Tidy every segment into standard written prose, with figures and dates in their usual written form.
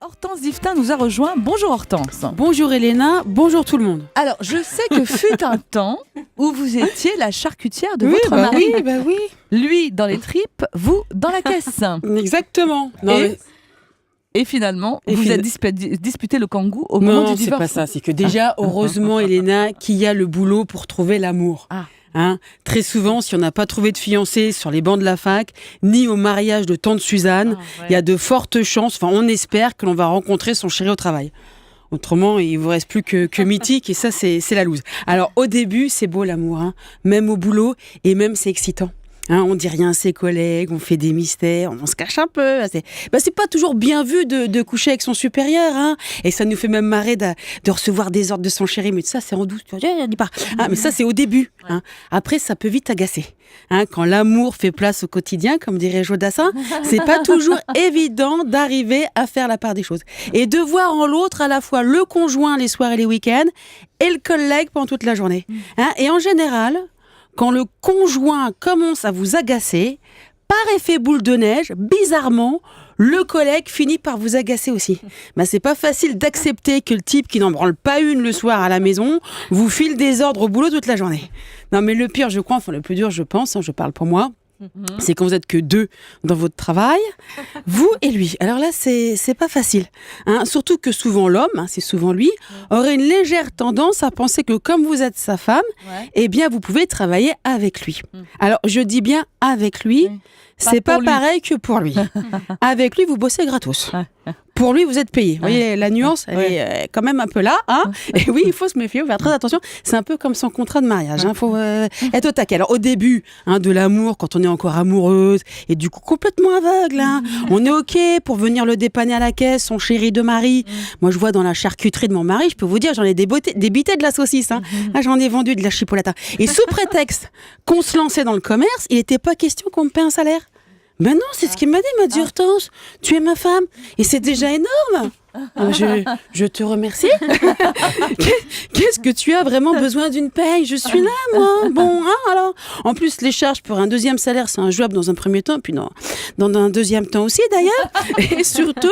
Hortense Diftin nous a rejoint. Bonjour Hortense. Bonjour Elena, bonjour tout le monde. Alors, je sais que fut un temps où vous étiez la charcutière de votre mari. Oui. Lui dans les tripes, vous dans la caisse. Exactement. Et finalement, vous avez disputé le kangou au moment du divorce. Non, c'est pas ça. C'est que déjà, heureusement Elena, qu'il y a le boulot pour trouver l'amour. Très souvent, si on n'a pas trouvé de fiancé sur les bancs de la fac, ni au mariage de tante Suzanne, il y a de fortes chances, on espère que l'on va rencontrer son chéri au travail. Autrement, il vous reste plus que mythique, et ça, c'est la loose. Alors, au début, c'est beau l'amour, même au boulot, et même c'est excitant. On dit rien à ses collègues, on fait des mystères, on se cache un peu. C'est pas toujours bien vu de coucher avec son supérieur, et ça nous fait même marrer de recevoir des ordres de son chéri. Mais ça, c'est en douce. Dis pas. Mais ça, c'est au début. Après, ça peut vite agacer. Quand l'amour fait place au quotidien, comme dirait Jodassin, c'est pas toujours évident d'arriver à faire la part des choses. Et de voir en l'autre à la fois le conjoint les soirs et les week-ends et le collègue pendant toute la journée. Et en général, quand le conjoint commence à vous agacer, par effet boule de neige, bizarrement, le collègue finit par vous agacer aussi. C'est pas facile d'accepter que le type qui n'en branle pas une le soir à la maison vous file des ordres au boulot toute la journée. Non, mais le pire, je crois, le plus dur, je pense, je parle pour moi, c'est quand vous êtes que deux dans votre travail, vous et lui. Alors là, c'est pas facile. Surtout que souvent l'homme, c'est souvent lui, aurait une légère tendance à penser que comme vous êtes sa femme, eh bien vous pouvez travailler avec lui. Alors je dis bien avec lui, c'est pas pareil que pour lui. Avec lui, vous bossez gratos. Pour lui, vous êtes payé. Vous voyez, la nuance, elle est quand même un peu là. Et oui, il faut se méfier, faire très attention. C'est un peu comme son contrat de mariage. Il faut être au taquet. Alors, au début de l'amour, quand on est encore amoureuse et du coup complètement aveugle, on est OK pour venir le dépanner à la caisse, son chéri de mari. Moi, je vois dans la charcuterie de mon mari, je peux vous dire, j'en ai débité de la saucisse. Là, j'en ai vendu de la chipolata. Et sous prétexte qu'on se lançait dans le commerce, il n'était pas question qu'on me paie un salaire. Ben non, c'est ce qu'il m'a dit. Il m'a dit, Hortense, tu es ma femme. Et c'est déjà énorme. Je te remercie. Qu'est-ce que tu as vraiment besoin d'une paye? Je suis là, moi. Bon, alors. En plus, les charges pour un deuxième salaire, c'est injouable dans un premier temps, puis dans un deuxième temps aussi, d'ailleurs. Et surtout,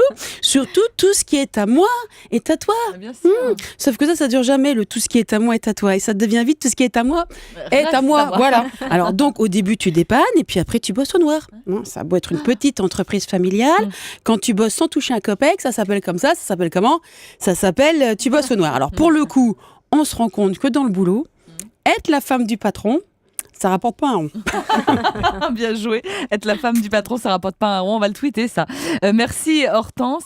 tout ce qui est à moi est à toi. Bien sûr. Sauf que ça dure jamais, le tout ce qui est à moi est à toi. Et ça devient vite, tout ce qui est à moi est à moi. Voilà. Alors, donc, au début, tu dépannes, et puis après, tu bosses au noir. Ça a beau être une petite entreprise familiale. Quand tu bosses sans toucher un copec, ça s'appelle comme ça. Ça s'appelle comment? Ça s'appelle tu bosses au noir. Alors pour le coup, on se rend compte que dans le boulot, être la femme du patron, ça rapporte pas un rond. Bien joué. Être la femme du patron, ça rapporte pas un rond. On va le tweeter ça. Merci Hortense.